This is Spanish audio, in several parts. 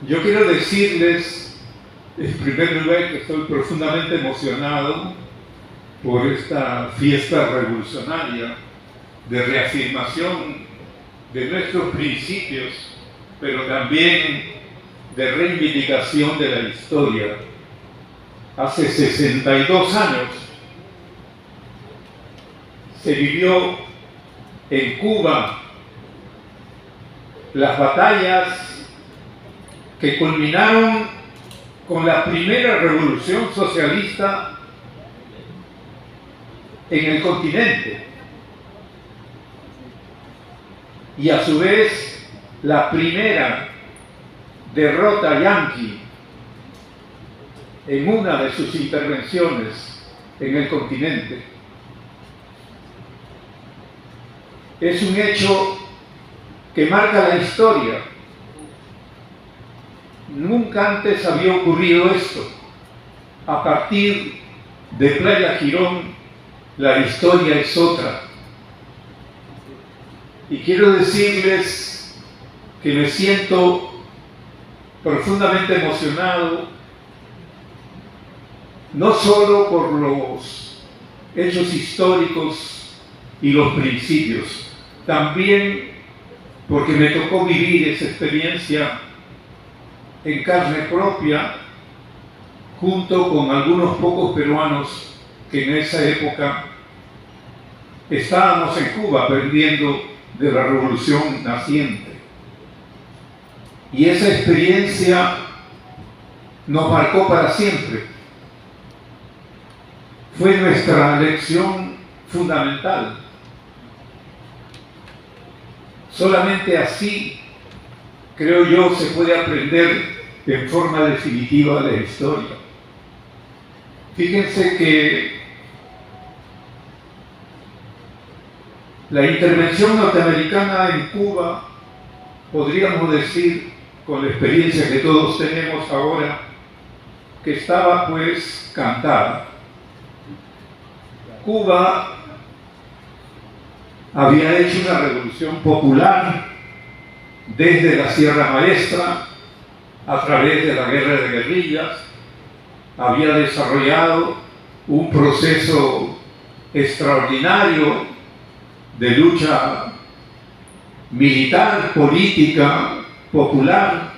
Yo quiero decirles, en primer lugar, que estoy profundamente emocionado por esta fiesta revolucionaria de reafirmación de nuestros principios, pero también de reivindicación de la historia. Hace 62 años se vivió en Cuba las batallas que culminaron con la primera revolución socialista en el continente y a su vez la primera derrota yanqui en una de sus intervenciones en el continente. Es un hecho que marca la historia. Nunca antes había ocurrido esto. A partir de Playa Girón, la historia es otra. Y quiero decirles que me siento profundamente emocionado, no solo por los hechos históricos y los principios, también porque me tocó vivir esa experiencia en carne propia, junto con algunos pocos peruanos que en esa época estábamos en Cuba aprendiendo de la revolución naciente. Y esa experiencia nos marcó para siempre. Fue nuestra lección fundamental. Solamente así, creo yo, se puede aprender en forma definitiva la historia. Fíjense que la intervención norteamericana en Cuba, podríamos decir, con la experiencia que todos tenemos ahora, que estaba pues cantada. Cuba había hecho una revolución popular desde la Sierra Maestra, a través de la guerra de guerrillas, había desarrollado un proceso extraordinario de lucha militar, política, popular,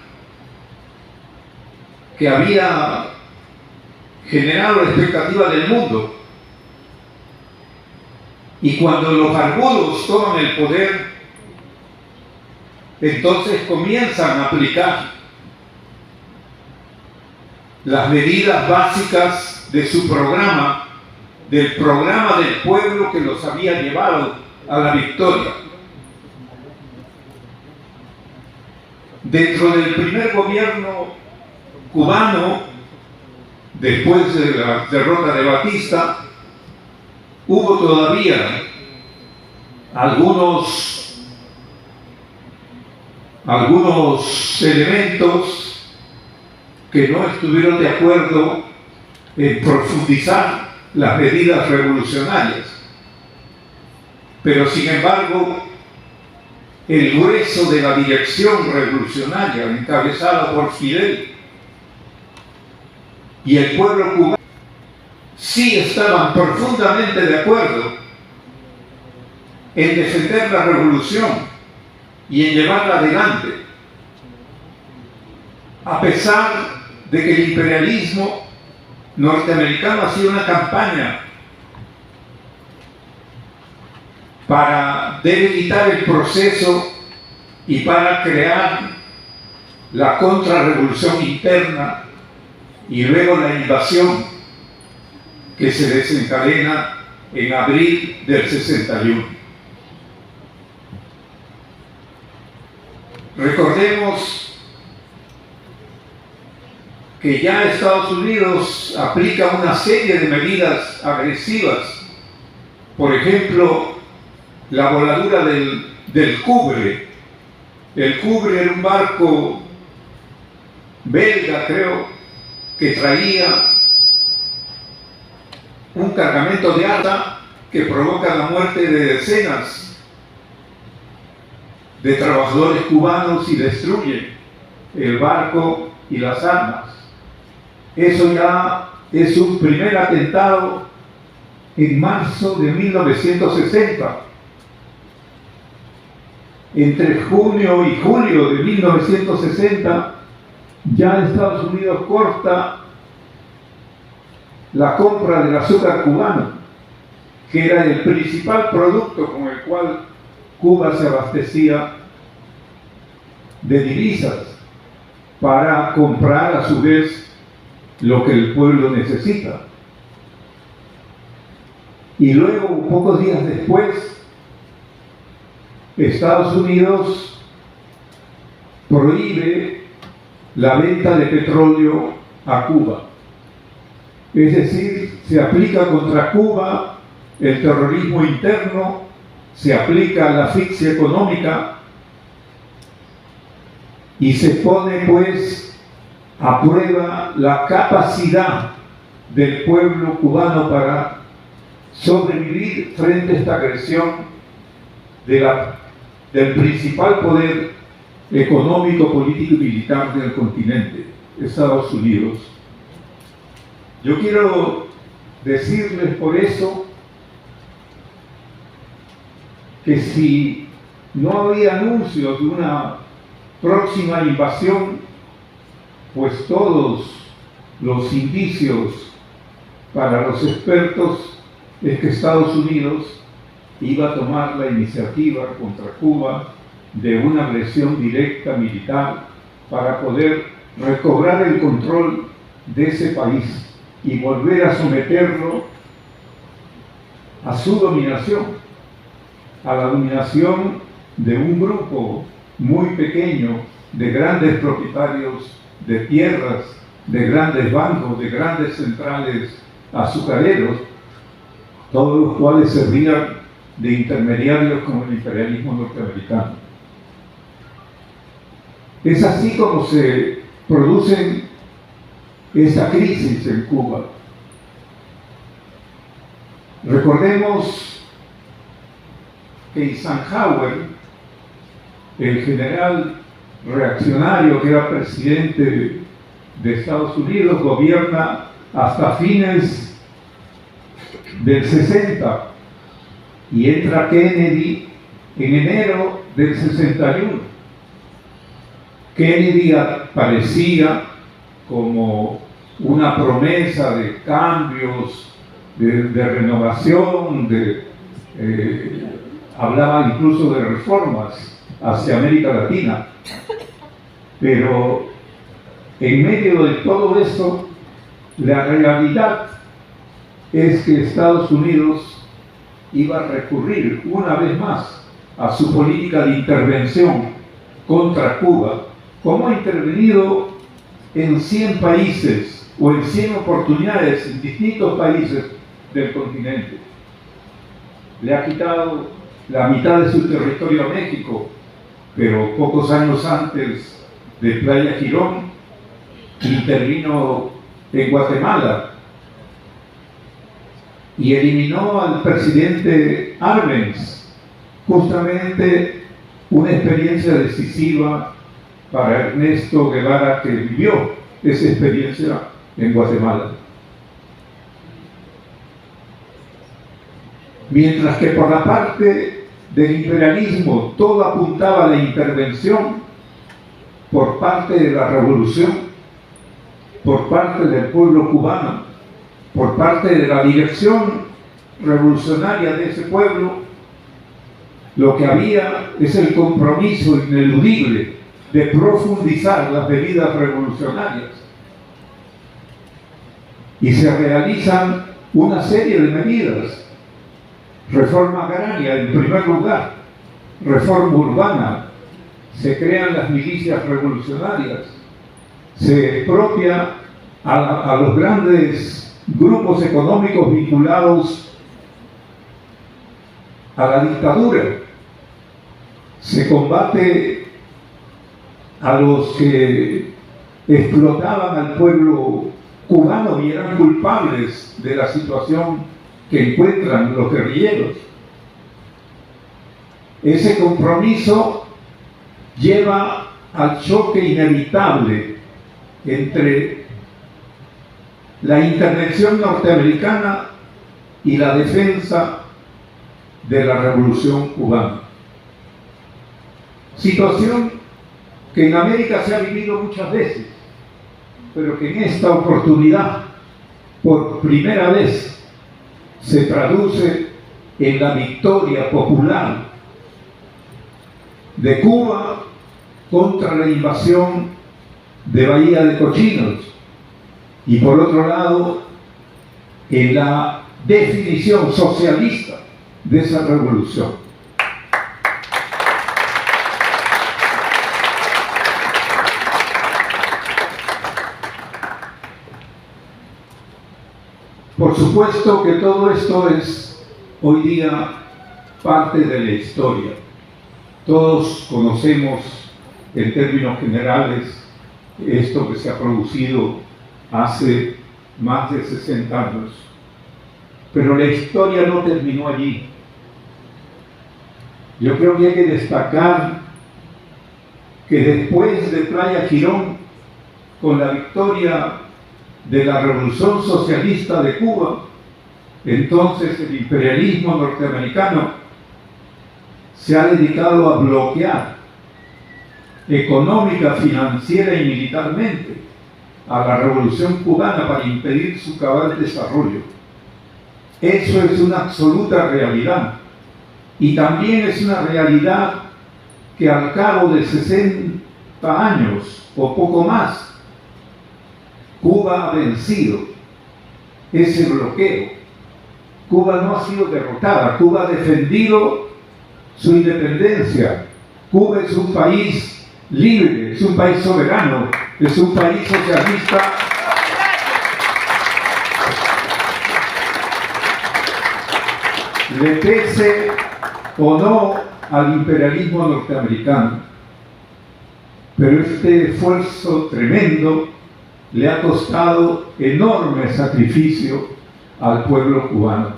que había generado la expectativa del mundo. Y cuando los barbudos toman el poder, entonces comienzan a aplicar las medidas básicas de su programa, del programa del pueblo que los había llevado a la victoria. Dentro del primer gobierno cubano, después de la derrota de Batista, hubo todavía algunos elementos que no estuvieron de acuerdo en profundizar las medidas revolucionarias. Pero sin embargo, el grueso de la dirección revolucionaria, encabezada por Fidel y el pueblo cubano, sí estaban profundamente de acuerdo en defender la revolución y en llevarla adelante, a pesar de que el imperialismo norteamericano hacía una campaña para debilitar el proceso y para crear la contrarrevolución interna y luego la invasión que se desencadena en abril del 61. Recordemos que ya Estados Unidos aplica una serie de medidas agresivas. Por ejemplo, la voladura del Cubre. El Cubre era un barco belga, creo, que traía un cargamento de armas que provoca la muerte de decenas de trabajadores cubanos y destruye el barco y las armas. Eso ya es un primer atentado en marzo de 1960. Entre junio y julio de 1960, ya Estados Unidos corta la compra del azúcar cubano, que era el principal producto con el cual Cuba se abastecía de divisas para comprar a su vez lo que el pueblo necesita. Y luego, pocos días después, Estados Unidos prohíbe la venta de petróleo a Cuba. Es decir, se aplica contra Cuba el terrorismo interno, se aplica la asfixia económica y se pone pues a prueba la capacidad del pueblo cubano para sobrevivir frente a esta agresión del principal poder económico, político y militar del continente, Estados Unidos. Yo quiero decirles por eso que si no había anuncios de una próxima invasión, pues todos los indicios para los expertos es que Estados Unidos iba a tomar la iniciativa contra Cuba de una agresión directa militar para poder recobrar el control de ese país y volver a someterlo a su dominación, a la dominación de un grupo muy pequeño de grandes propietarios de tierras, de grandes bancos, de grandes centrales azucareros, todos los cuales servían de intermediarios con el imperialismo norteamericano. Es así como se produce esta crisis en Cuba. Recordemos que Eisenhower, el general reaccionario que era presidente de Estados Unidos, gobierna hasta fines del 60 y entra Kennedy en enero del 61. Kennedy aparecía como una promesa de cambios, de renovación, hablaba incluso de reformas hacia América Latina. Pero en medio de todo esto, la realidad es que Estados Unidos iba a recurrir una vez más a su política de intervención contra Cuba, como ha intervenido en 100 países o en 100 oportunidades en distintos países del continente. Le ha quitado la mitad de su territorio a México, pero pocos años antes de Playa Girón intervino en Guatemala y eliminó al presidente Arbenz, justamente una experiencia decisiva para Ernesto Guevara, que vivió esa experiencia en Guatemala. Mientras que por la parte del imperialismo todo apuntaba a la intervención por parte de la revolución, por parte del pueblo cubano, por parte de la dirección revolucionaria de ese pueblo, lo que había es el compromiso ineludible de profundizar las medidas revolucionarias. Y se realizan una serie de medidas. Reforma agraria, en primer lugar, reforma urbana, se crean las milicias revolucionarias, se expropia a los grandes grupos económicos vinculados a la dictadura, se combate a los que explotaban al pueblo cubano y eran culpables de la situación que encuentran los guerrilleros. Ese compromiso lleva al choque inevitable entre la intervención norteamericana y la defensa de la Revolución Cubana. Situación que en América se ha vivido muchas veces, pero que en esta oportunidad, por primera vez, se traduce en la victoria popular de Cuba contra la invasión de Bahía de Cochinos y, por otro lado, en la definición socialista de esa revolución. Por supuesto que todo esto es hoy día parte de la historia. Todos conocemos en términos generales esto que se ha producido hace más de 60 años. Pero la historia no terminó allí. Yo creo que hay que destacar que después de Playa Girón, con la victoria de la Revolución Socialista de Cuba, entonces el imperialismo norteamericano se ha dedicado a bloquear económica, financiera y militarmente a la Revolución Cubana para impedir su cabal desarrollo. Eso es una absoluta realidad. Y también es una realidad que al cabo de 60 años o poco más, Cuba ha vencido ese bloqueo. Cuba no ha sido derrotada, Cuba ha defendido su independencia. Cuba es un país libre, es un país soberano, es un país socialista. Le pese o no al imperialismo norteamericano, pero este esfuerzo tremendo le ha costado enorme sacrificio al pueblo cubano.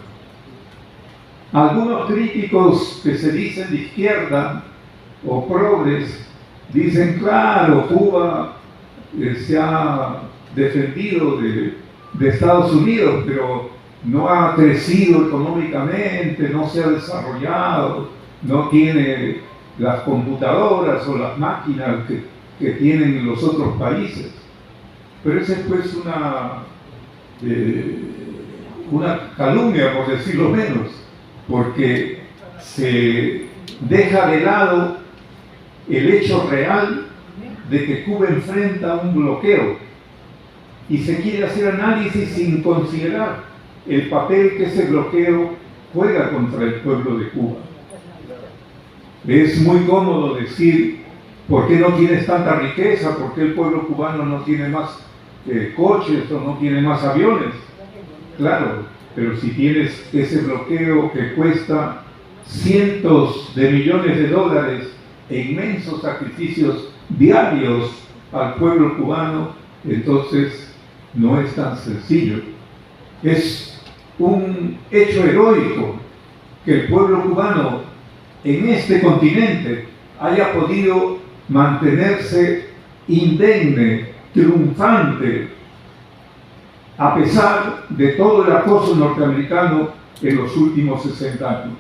Algunos críticos que se dicen de izquierda o progres dicen, claro, Cuba se ha defendido de Estados Unidos, pero no ha crecido económicamente, no se ha desarrollado, no tiene las computadoras o las máquinas que tienen los otros países. Pero esa es pues una calumnia, por decirlo menos, porque se deja de lado el hecho real de que Cuba enfrenta un bloqueo y se quiere hacer análisis sin considerar el papel que ese bloqueo juega contra el pueblo de Cuba. Es muy cómodo decir, ¿por qué no tienes tanta riqueza? ¿Por qué el pueblo cubano no tiene más coches o no tiene más aviones? Claro, pero si tienes ese bloqueo que cuesta cientos de millones de dólares e inmensos sacrificios diarios al pueblo cubano, entonces no es tan sencillo. Es un hecho heroico que el pueblo cubano en este continente haya podido mantenerse indemne, triunfante, a pesar de todo el acoso norteamericano en los últimos 60 años.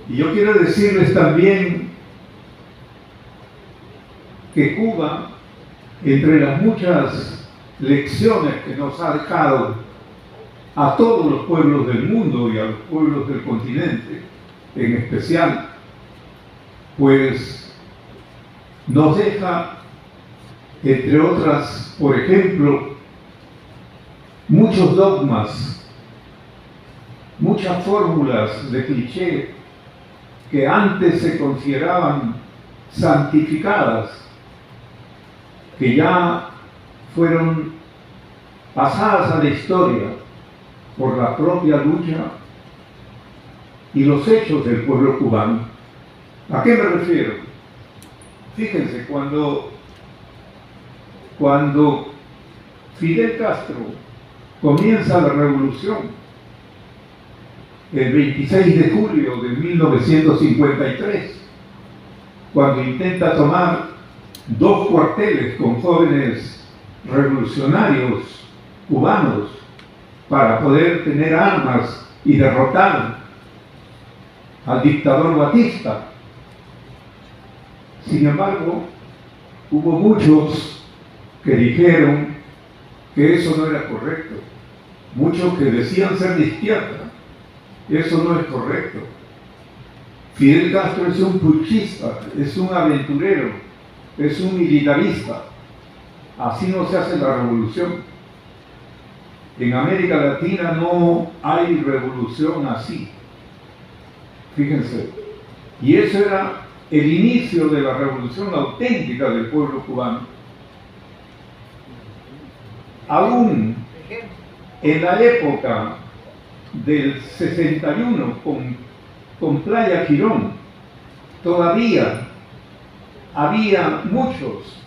Y yo quiero decirles también que Cuba, entre las muchas lecciones que nos ha dejado a todos los pueblos del mundo y a los pueblos del continente en especial, pues nos deja, entre otras, por ejemplo, muchos dogmas, muchas fórmulas de cliché que antes se consideraban santificadas, que ya fueron pasadas a la historia por la propia lucha y los hechos del pueblo cubano. ¿A qué me refiero? Fíjense, cuando Fidel Castro comienza la revolución el 26 de julio de 1953, cuando intenta tomar 2 cuarteles con jóvenes revolucionarios cubanos para poder tener armas y derrotar al dictador Batista. Sin embargo, hubo muchos que dijeron que eso no era correcto, muchos que decían ser de izquierda. Eso no es correcto. Fidel Castro es un putschista, es un aventurero, es un militarista. Así no se hace la revolución. En América Latina no hay revolución así. Fíjense. Y eso era el inicio de la revolución auténtica del pueblo cubano. Aún en la época del 61 con Playa Girón, todavía había muchos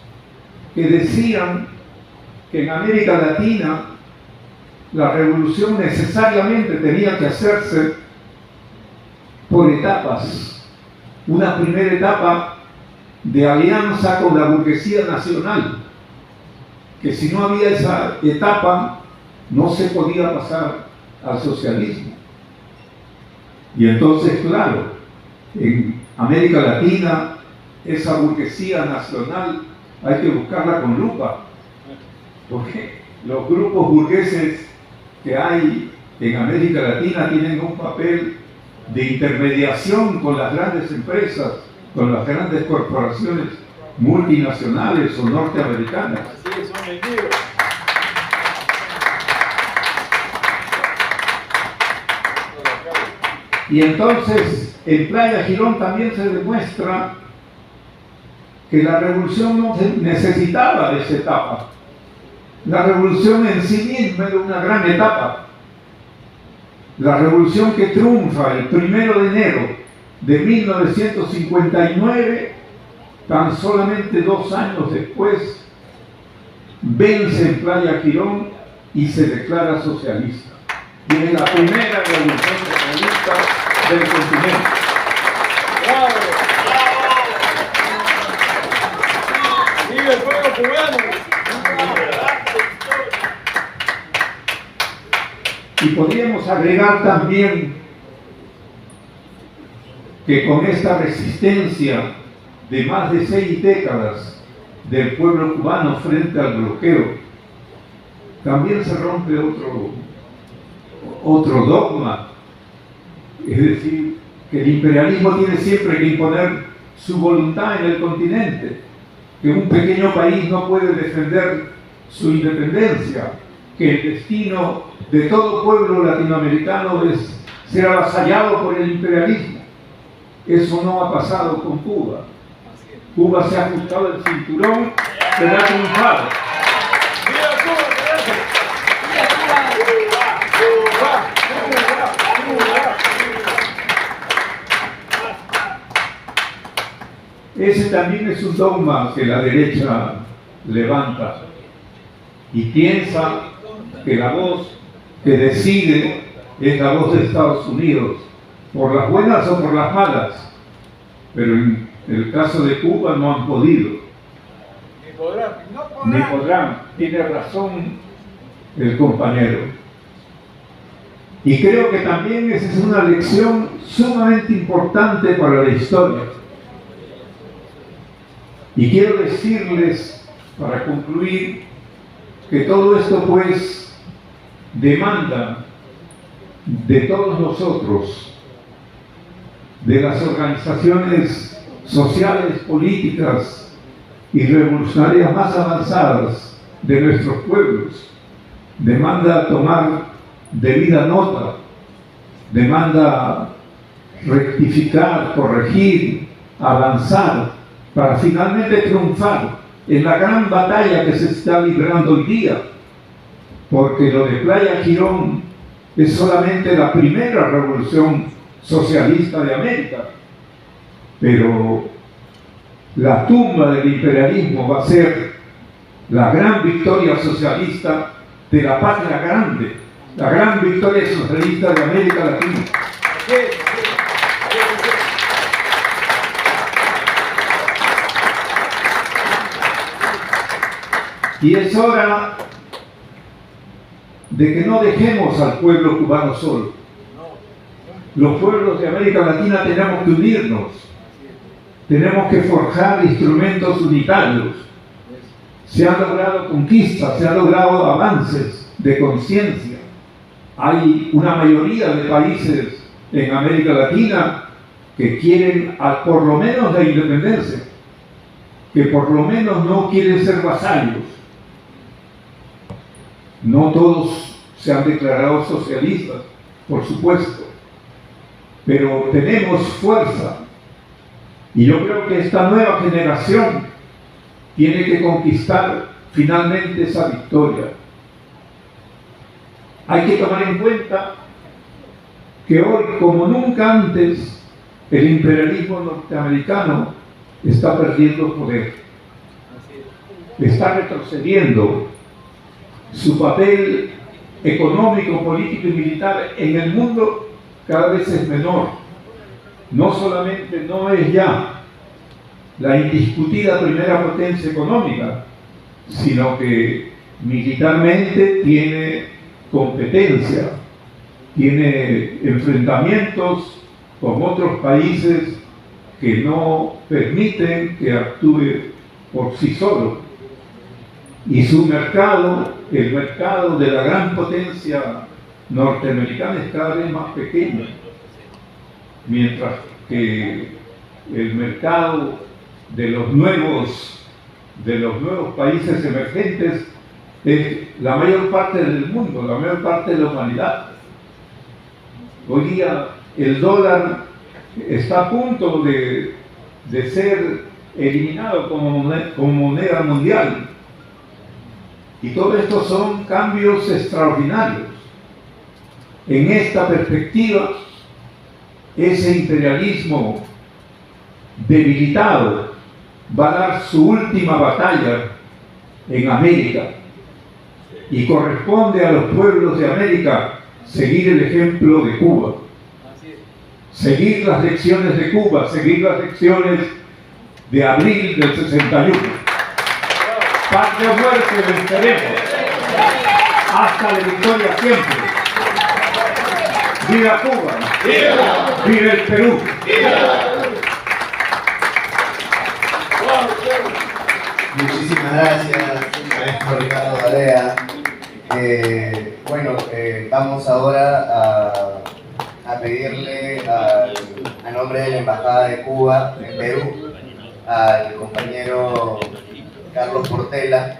que decían que en América Latina la revolución necesariamente tenía que hacerse por etapas. Una primera etapa de alianza con la burguesía nacional, que si no había esa etapa no se podía pasar al socialismo. Y entonces, claro, en América Latina esa burguesía nacional hay que buscarla con lupa, porque los grupos burgueses que hay en América Latina tienen un papel de intermediación con las grandes empresas, con las grandes corporaciones multinacionales o norteamericanas. Así es, son enemigos. Y entonces en Playa Girón también se demuestra que la revolución no necesitaba de esa etapa. La revolución en sí misma era una gran etapa. La revolución que triunfa el 1 de enero de 1959, tan solamente 2 años después, vence en Playa Girón y se declara socialista. Y es la primera revolución socialista del continente. ¡Bravo! ¡Bravo! ¡Vive el pueblo cubano! Y podríamos agregar también que con esta resistencia de más de 6 décadas del pueblo cubano frente al bloqueo, también se rompe otro dogma, es decir, que el imperialismo tiene siempre que imponer su voluntad en el continente, que un pequeño país no puede defender su independencia, que el destino de todo pueblo latinoamericano es ser avasallado por el imperialismo. Eso no ha pasado con Cuba. Cuba se ha ajustado el cinturón, se ha triunfado. ¡Viva Cuba! Ese también es un dogma que la derecha levanta y piensa que la voz que decide es la voz de Estados Unidos, por las buenas o por las malas, pero en el caso de Cuba no han podido. Ni podrán. Tiene razón el compañero. Y creo que también esa es una lección sumamente importante para la historia. Y quiero decirles, para concluir, que todo esto pues demanda de todos nosotros, de las organizaciones sociales, políticas y revolucionarias más avanzadas de nuestros pueblos, demanda tomar debida nota, demanda rectificar, corregir, avanzar, para finalmente triunfar en la gran batalla que se está librando hoy día, porque lo de Playa Girón es solamente la primera revolución socialista de América, pero la tumba del imperialismo va a ser la gran victoria socialista de la patria grande, la gran victoria socialista de América Latina. Y es hora de que no dejemos al pueblo cubano solo. Los pueblos de América Latina tenemos que unirnos, tenemos que forjar instrumentos unitarios. Se han logrado conquistas, se han logrado avances de conciencia. Hay una mayoría de países en América Latina que quieren por lo menos la independencia, que por lo menos no quieren ser vasallos. No todos se han declarado socialistas, por supuesto, pero tenemos fuerza. Y yo creo que esta nueva generación tiene que conquistar finalmente esa victoria. Hay que tomar en cuenta que hoy, como nunca antes, el imperialismo norteamericano está perdiendo poder, está retrocediendo. Su papel económico, político y militar en el mundo cada vez es menor. No solamente no es ya la indiscutida primera potencia económica, sino que militarmente tiene competencia, tiene enfrentamientos con otros países que no permiten que actúe por sí solo. Y su mercado, el mercado de la gran potencia norteamericana, es cada vez más pequeño, mientras que el mercado de los nuevos países emergentes es la mayor parte del mundo, la mayor parte de la humanidad. Hoy día el dólar está a punto de ser eliminado como moneda mundial. Y todo esto son cambios extraordinarios. En esta perspectiva, ese imperialismo debilitado va a dar su última batalla en América. Y corresponde a los pueblos de América seguir el ejemplo de Cuba. Seguir las lecciones de Cuba, seguir las lecciones de abril del 61. Patria o muerte, venceremos. Hasta la victoria siempre. ¡Viva Cuba! ¡Viva! ¡Viva el Perú! ¡Viva! Muchísimas gracias, maestro Ricardo Barea. Vamos ahora a pedirle a nombre de la Embajada de Cuba en Perú al compañero Carlos Portela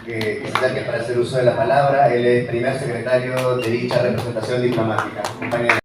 que se acerque para hacer uso de la palabra. Él es primer secretario de dicha representación diplomática. Compañero.